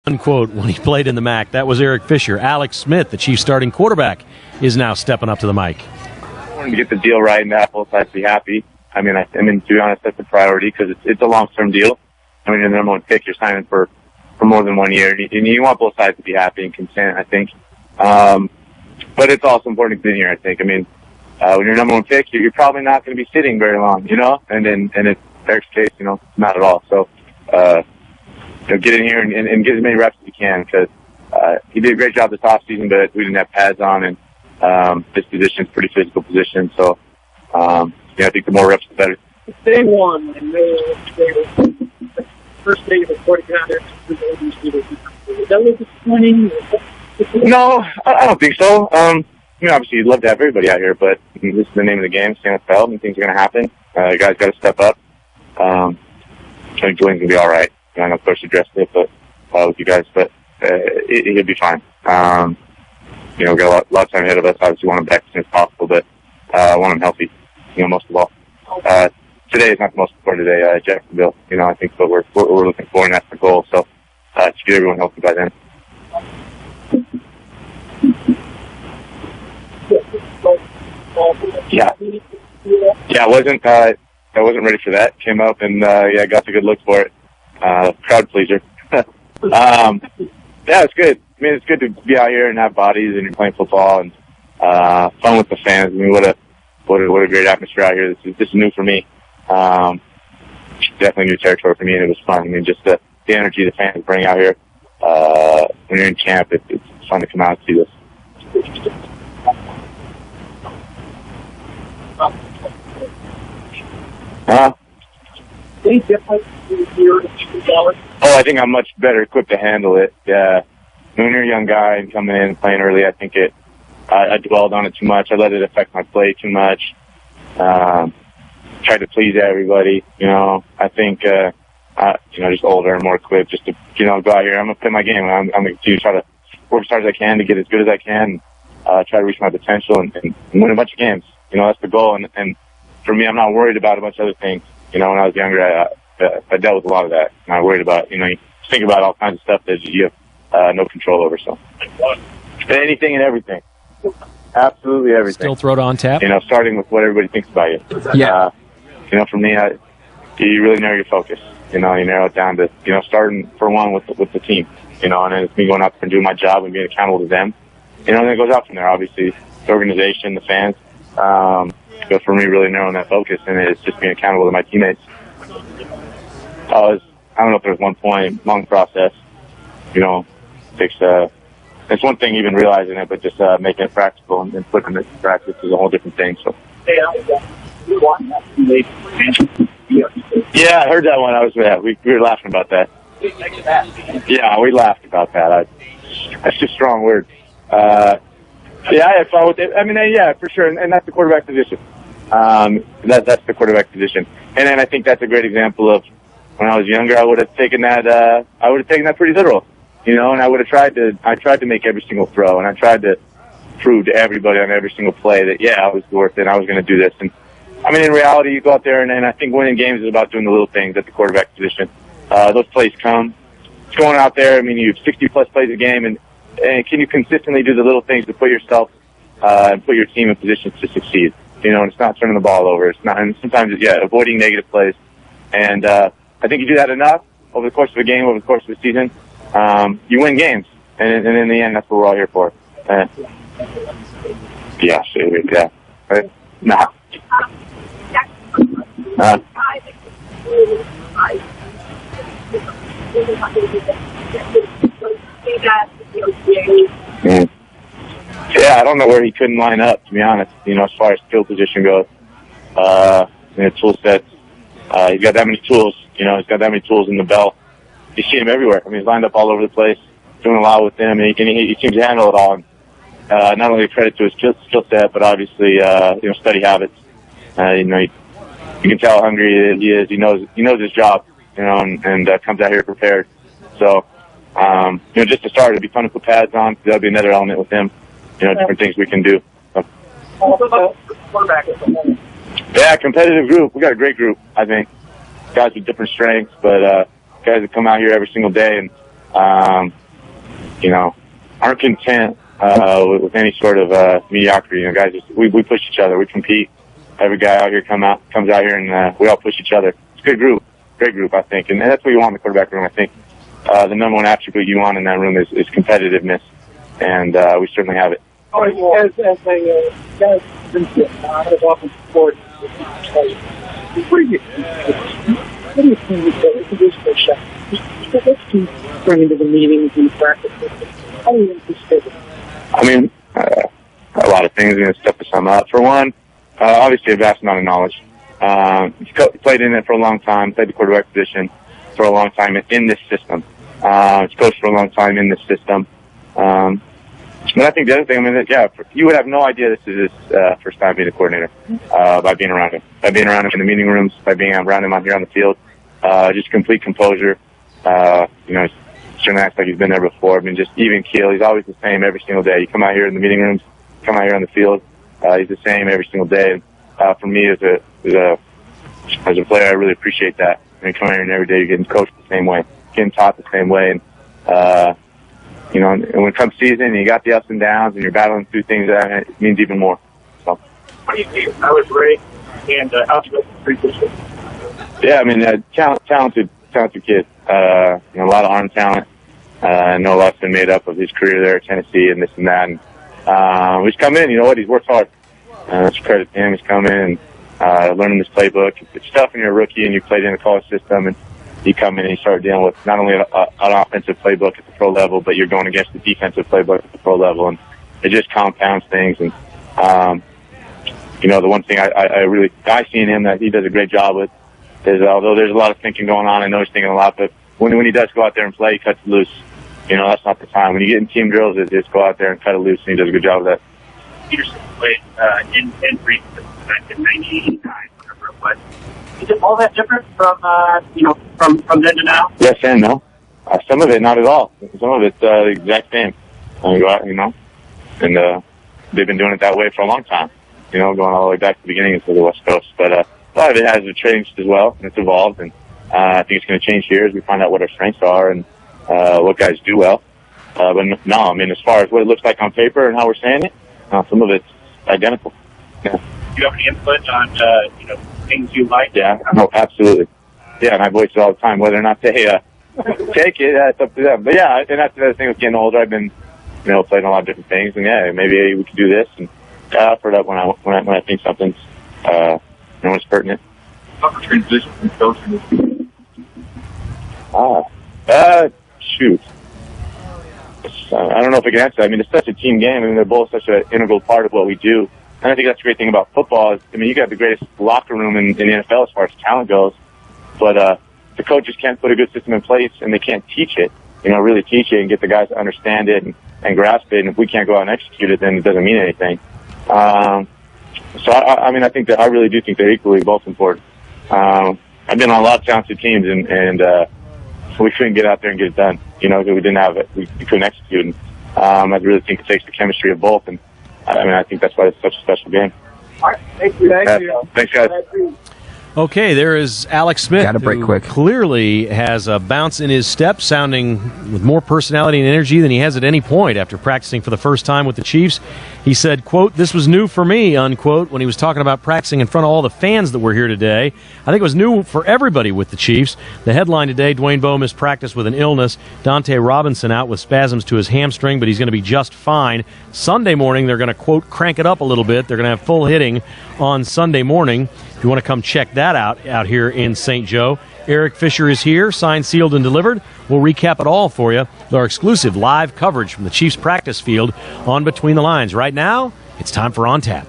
unquote, when he played in the MAC. That was Eric Fisher. Alex Smith, the Chiefs starting quarterback, is now stepping up to the mic. I wanted to get the deal right and have both sides be happy. I mean, to be honest, that's a priority because it's a long-term deal. I mean, you're the number one pick. You're signing for more than 1 year. And you want both sides to be happy and content, I think. But it's also important to get in here, I think. I mean, when you're number one pick, you're probably not going to be sitting very long, you know? And in Eric's case, you know, not at all. So, get in here and get as many reps as you can because he did a great job this offseason, but we didn't have pads on, and this position's a pretty physical position. So, I think the more reps, the better. Day one, and the first day of the 40-pounder, that was disappointing? No, I don't think so. Obviously, you'd love to have everybody out here, but this is the name of the game, it's the NFL, and things are going to happen. You guys got to step up. I think Julian's going to be all right. I know Coach addressed it, but with you guys, but he'll be fine. We got a lot of time ahead of us. Obviously, want him back as soon as possible, but I want him healthy. Most of all. Today is not the most important today. Jacksonville. I think what we're looking for, and that's the goal. So to get everyone healthy by then. Yeah. I wasn't ready for that. Came up and got the good look for it. Crowd pleaser. It's good. I mean, it's good to be out here and have bodies and you're playing football and fun with the fans. I mean, what a great atmosphere out here. This is new for me. Definitely new territory for me, and it was fun. I mean, just the energy the fans bring out here. When you're in camp, it's fun to come out and see this. Any difference here? I think I'm much better equipped to handle it. When you're a young guy and coming in and playing early, I think I dwelled on it too much. I let it affect my play too much. Tried to please everybody. I think just older and more equipped just to go out here. I'm gonna play my game. I'm gonna continue to try to work as hard as I can to get as good as I can. Try to reach my potential and win a bunch of games. That's the goal. And for me, I'm not worried about a bunch of other things. When I was younger, I dealt with a lot of that. And I worried about, you think about all kinds of stuff that you have no control over. So anything and everything. Absolutely everything. Still throw it on tap? Starting with what everybody thinks about you. Yeah. For me, you really narrow your focus. You narrow it down to, starting for one with the team. And then it's me going out there and doing my job and being accountable to them. And then it goes out from there, obviously. The organization, the fans. But for me, really narrowing that focus, and it's just being accountable to my teammates. I don't know if there's one point, long process. It's one thing even realizing it, but just making it practical and putting it in practice is a whole different thing. So. Yeah, I heard that one. We were laughing about that. Yeah, we laughed about that. That's just a strong word. I had fun with it. I mean, for sure, and that's the quarterback position. That's the quarterback position. And then I think that's a great example of when I was younger, I would have taken that. I would have taken that pretty literal, and I would have tried to make every single throw, and I tried to prove to everybody on every single play that I was worth it, and I was going to do this. And I mean, in reality, you go out there, and I think winning games is about doing the little things at the quarterback position. Those plays come. It's going out there. I mean, you have 60-plus plays a game, and can you consistently do the little things to put yourself and put your team in positions to succeed? And it's not turning the ball over. It's not, and sometimes it's avoiding negative plays. And I think you do that enough over the course of a game, over the course of a season, you win games. And in the end, that's what we're all here for. Yeah. Right? Nah. I don't know where he couldn't line up, to be honest, as far as skill position goes. Tool sets. He's got that many tools, he's got that many tools in the belt. You see him everywhere. I mean, he's lined up all over the place, doing a lot with them, and he seems to handle it all. And, not only a credit to his skill set, but obviously, study habits. You can tell how hungry he is. He knows his job, and comes out here prepared. So, just to start, it'd be fun to put pads on. That'll be another element with him. Different things we can do. So. Yeah, competitive group. We got a great group, I think. Guys with different strengths, but guys that come out here every single day and you know, aren't content with any sort of mediocrity. You know, guys, we push each other. We compete. Every guy out here comes out here, and we all push each other. It's a good group, great group, I think, and that's what you want in the quarterback room. I think the number one attribute you want in that room is competitiveness, and we certainly have it. Oh, as a guy who's been sitting as offensive coordinator, what do you think with this first shot? Let's keep bringing to the meetings and practice. How do you anticipate it? I mean, a lot of things. Stuff to sum up. For one, obviously a vast amount of knowledge. He's played in it for a long time, played the quarterback position for a long time in this system. He's coached for a long time in this system. But I think the other thing, you would have no idea this is his first time being a coordinator by being around him. By being around him in the meeting rooms, by being around him out here on the field. Just complete composure. He certainly acts like he's been there before. I mean, just even keel. He's always the same every single day. You come out here in the meeting rooms, come out here on the field, he's the same every single day. For me as a player, I really appreciate that. I mean, coming here and every day, you're getting coached the same way, getting taught the same way, and and when it comes season, and you got the ups and downs, and you're battling through things, it means even more. So, what do you think? I was Ray, and how'd you go? Yeah, I mean, talented kid. A lot of arm talent. I know a lot's been made up of his career there at Tennessee and this and that. And he's come in. You know what? He's worked hard. That's credit to him. He's come in and learning this playbook. It's tough when you're a rookie and you played in a college system, and you come in and you start dealing with not only an offensive playbook at the pro level, but you're going against the defensive playbook at the pro level, and it just compounds things. And the one thing I see in him that he does a great job with is, although there's a lot of thinking going on, I know he's thinking a lot, but when he does go out there and play, he cuts it loose. That's not the time. When you get in team drills, just go out there and cut it loose, and he does a good job of that. Peterson played in Greece back in 99, whatever it was. Is it all that different from then to now? Yes and no. Some of it, not at all. Some of it's the exact same. Go out, and they've been doing it that way for a long time. Going all the way back to the beginning of the West Coast. But a lot of it has changed as well, and it's evolved. And I think it's going to change here as we find out what our strengths are and what guys do well. But no, I mean, as far as what it looks like on paper and how we're saying it, some of it's identical. Yeah. Do you have any input on things you like? Yeah, no, absolutely. Yeah, and I voice it all the time, whether or not they take it. It's up to them. But yeah, and that's the other thing with getting older. I've been, playing a lot of different things, and yeah, maybe we could do this. And I offer it up when I think something's it's pertinent. What transition from coaching? Shoot. I don't know if I can answer that. I mean, it's such a team game. I mean, they're both such an integral part of what we do. And I think that's the great thing about football is, you got the greatest locker room in the NFL as far as talent goes. But the coaches can't put a good system in place, and they can't teach it, really teach it and get the guys to understand it and grasp it. And if we can't go out and execute it, then it doesn't mean anything. So, I think that I really do think they're equally both important. I've been on a lot of talented teams, and we couldn't get out there and get it done. Because we didn't have it. We couldn't execute. And I really think it takes the chemistry of both. And I think that's why it's such a special game. All right. Thank you. Thanks, guys. Okay, there is Alex Smith, Gotta break who quick. clearly has a bounce in his step, sounding with more personality and energy than he has at any point after practicing for the first time with the Chiefs. He said, quote, "This was new for me," unquote, when he was talking about practicing in front of all the fans that were here today. I think it was new for everybody with the Chiefs. The headline today, Dwayne Bowe missed practice with an illness. Dante Robinson out with spasms to his hamstring, but he's going to be just fine. Sunday morning, they're going to, quote, crank it up a little bit. They're going to have full hitting on Sunday morning. If you want to come check that out here in St. Joe, Eric Fisher is here, signed, sealed, and delivered. We'll recap it all for you with our exclusive live coverage from the Chiefs practice field on Between the Lines. Right now, it's time for On Tap.